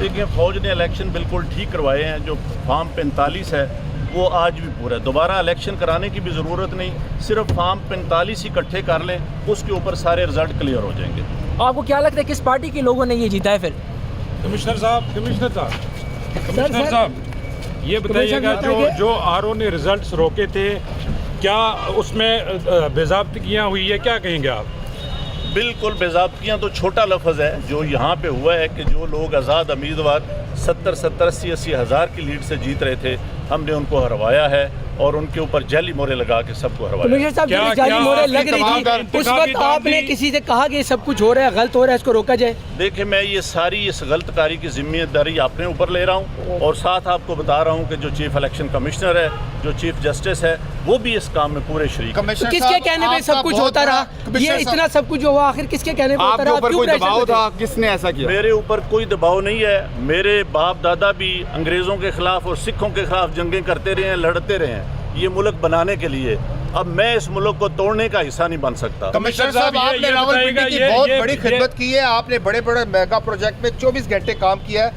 देखिए फौज ने इलेक्शन बिल्कुल ठीक करवाए हैं। जो फार्म 45 है वो आज भी पूरा है। दोबारा इलेक्शन कराने की भी ज़रूरत नहीं, सिर्फ फार्म 45 इकट्ठे कर लें, उसके ऊपर सारे रिजल्ट क्लियर हो जाएंगे। आपको क्या लगता है किस पार्टी के लोगों ने ये जीता है फिर? कमिश्नर साहब ये बताइएगा जो आरओ ने रिजल्ट्स रोके थे, क्या उसमें बेज़ाब्तियाँ हुई है, क्या कहेंगे आप? बिल्कुल बेज़ाब्तियाँ तो छोटा लफ्ज़ है। जो यहाँ पे हुआ है कि जो लोग आज़ाद उम्मीदवार 70-80 हज़ार की लीड से जीत रहे थे, हमने उनको हरवाया है और उनके ऊपर जाली मोहरे लगा के सबको हरवाया। कमिश्नर साहब जब जाली मोहरे लग रही थी उस वक्त आपने किसी से कहा कि सब कुछ हो रहा है, गलत हो रहा है, इसको रोका जाए? देखिए मैं ये सारी इस गलतकारी की जिम्मेदारी अपने ऊपर ले रहा हूँ और साथ आपको बता रहा हूँ कि जो चीफ इलेक्शन कमिश्नर है, जो चीफ जस्टिस है, वो भी इस काम में पूरे शरीक हैं। तो किसके कहने पे सब कुछ होता रहा? ये इतना सब कुछ हुआ, आखिर किसके कहने पे होता रहा? आपके ऊपर कोई दबाव था? किसने ऐसा किया? मेरे ऊपर कोई दबाव नहीं है। मेरे बाप दादा भी अंग्रेज़ों के खिलाफ और सिखों के खिलाफ जंगें करते रहे हैं, लड़ते रहे हैं ये मुल्क बनाने के लिए। अब मैं इस मुल्क को तोड़ने का हिस्सा नहीं बन सकता। कमिश्नर साहब आपने रावलपिंडी की बहुत बड़ी खिदमत की है, आपने बड़े बड़े मेगा प्रोजेक्ट में 24 घंटे काम किया है।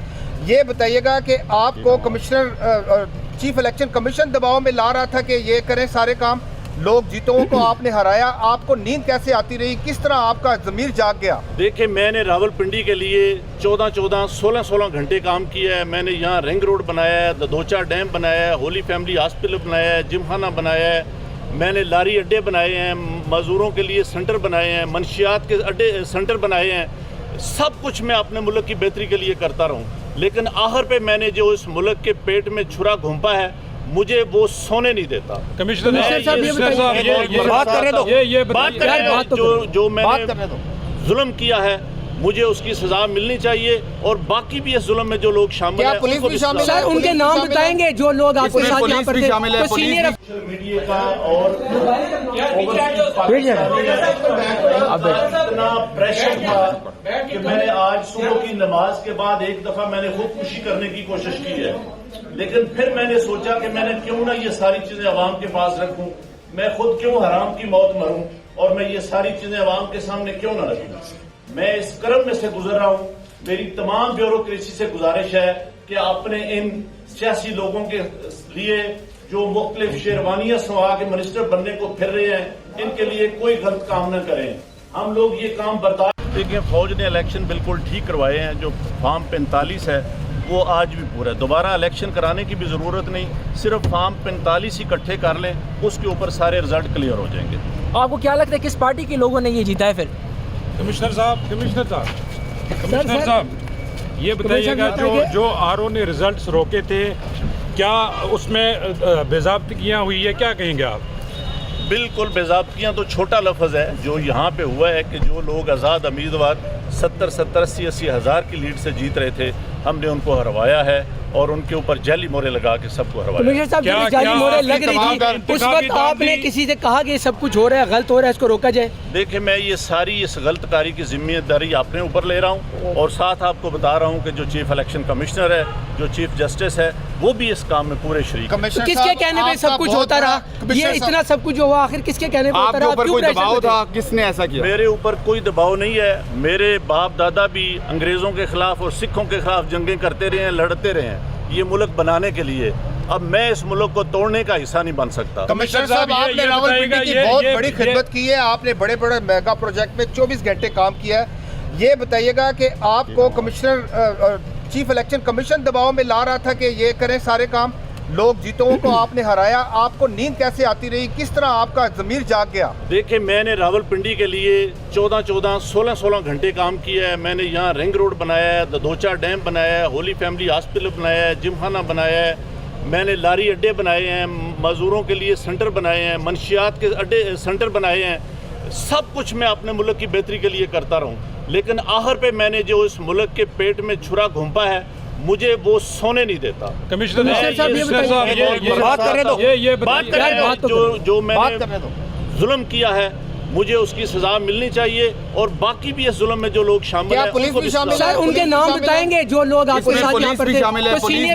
ये बताइएगा कि आपको कमिश्नर चीफ इलेक्शन कमीशन दबाव में ला रहा था कि ये करें सारे काम, लोग जीतों को आपने हराया, आपको नींद कैसे आती रही, किस तरह आपका ज़मीर जाग गया? देखिए मैंने रावलपिंडी के लिए 16 घंटे काम किया है। मैंने यहाँ रिंग रोड बनाया है, ददोचा डैम बनाया है, होली फैमिली हॉस्पिटल बनाया है, जिमखाना बनाया है, मैंने लारी अड्डे बनाए हैं, मज़दूरों के लिए सेंटर बनाए हैं, मंशियात के अड्डे सेंटर बनाए हैं। सब कुछ मैं अपने मुल्क की बेहतरी के लिए करता रहूँ, लेकिन आखिर पे मैंने जो इस मुल्क के पेट में छुरा घुंपा है, मुझे वो सोने नहीं देता। कमिश्नर साहब जो मैंने जुल्म किया है मुझे उसकी सजा मिलनी चाहिए और बाकी भी इस जुल्म में जो लोग शामिल हैं पुलिस भी शामिल है? सर उनके नाम बताएंगे जो लोग आपके साथ यहाँ पर थे? सीनियर मीडिया का और इतना प्रेशर था कि मैंने आज सुबह की नमाज के बाद एक दफा मैंने खुदकुशी करने की कोशिश की है, लेकिन फिर मैंने सोचा कि मैंने क्यों ना ये सारी चीजें अवाम के पास रखूं, मैं खुद क्यों हराम की मौत मरूं और मैं ये सारी चीजें अवाम के सामने क्यों ना रखूं। मैं इस क्रम में से गुजर रहा हूं। मेरी तमाम ब्यूरोक्रेसी से गुजारिश है कि अपने इन सियासी लोगों के लिए जो मुख्तलिफ शेरवानियां सवा के मिनिस्टर बनने को फिर रहे हैं, इनके लिए कोई गलत काम न करें। हम लोग ये काम बर्दाश्त। देखिए फौज ने इलेक्शन बिल्कुल ठीक करवाए हैं। जो फार्म 45 है वो आज भी पूरा है। दोबारा इलेक्शन कराने की भी ज़रूरत नहीं, सिर्फ फार्म 45 इकट्ठे कर लें, उसके ऊपर सारे रिजल्ट क्लियर हो जाएंगे। आपको क्या लगता है किस पार्टी के लोगों ने ये जीता है फिर? कमिश्नर साहब ये बताइएगा जो आरओ ने रिजल्ट्स रोके थे, क्या उसमें बेज़ाब्तियाँ हुई है, क्या कहेंगे आप? बिल्कुल बेज़ाब्तियाँ तो छोटा लफ्ज़ है। जो यहाँ पे हुआ है कि जो लोग आज़ाद उम्मीदवार 70-80 हज़ार की लीड से जीत रहे थे, हमने उनको हरवाया है और उनके ऊपर जाली मोहरे लगा के सबको हरवाया। कमिश्नर साहब जब जाली मोहरे लग रही थी उस वक्त आपने किसी से कहा कि सब कुछ हो रहा है, गलत हो रहा है, इसको रोका जाए? देखिए मैं ये सारी इस गलतकारी की जिम्मेदारी अपने ऊपर ले रहा हूँ और साथ आपको बता रहा हूँ कि जो चीफ इलेक्शन कमिश्नर है, जो चीफ जस्टिस है, वो भी इस काम में पूरे शरीक हैं। तो किसके कहने पे सब कुछ होता रहा? ये इतना सब कुछ हुआ, आखिर किसके कहने पे होता रहा? आपके ऊपर कोई दबाव था? किसने ऐसा किया? मेरे ऊपर कोई दबाव नहीं है। मेरे बाप दादा भी अंग्रेज़ों के खिलाफ और सिखों के खिलाफ जंगें करते रहे हैं, लड़ते रहे हैं ये मुल्क बनाने के लिए। अब मैं इस मुल्क को तोड़ने का हिस्सा नहीं बन सकता। कमिश्नर साहब आपने रावलपिंडी की बहुत बड़ी खिदमत की है, आपने बड़े बड़े मेगा प्रोजेक्ट में 24 घंटे काम किया है। ये बताइएगा कि आपको कमिश्नर चीफ इलेक्शन कमीशन दबाव में ला रहा था कि ये करें सारे काम, लोग जीतों को आपने हराया, आपको नींद कैसे आती रही, किस तरह आपका ज़मीर जाग गया? देखिए मैंने रावलपिंडी के लिए 16 घंटे काम किया है। मैंने यहाँ रिंग रोड बनाया है, ददोचा डैम बनाया है, होली फैमिली हॉस्पिटल बनाया है, जिमखाना बनाया है, मैंने लारी अड्डे बनाए हैं, मज़दूरों के लिए सेंटर बनाए हैं, मंशियात के अड्डे सेंटर बनाए हैं। सब कुछ मैं अपने मुल्क की बेहतरी के लिए करता रहूँ, लेकिन आखिर पे मैंने जो इस मुल्क के पेट में छुरा घुंपा है, मुझे वो सोने नहीं देता। कमिश्नर साहब जो मैंने जुल्म किया है मुझे उसकी सजा मिलनी चाहिए और बाकी भी इस जुल्म में जो लोग शामिल हैं। पुलिस भी शामिल है? सर उनके नाम बताएंगे जो लोग आपके साथ यहाँ पर थे?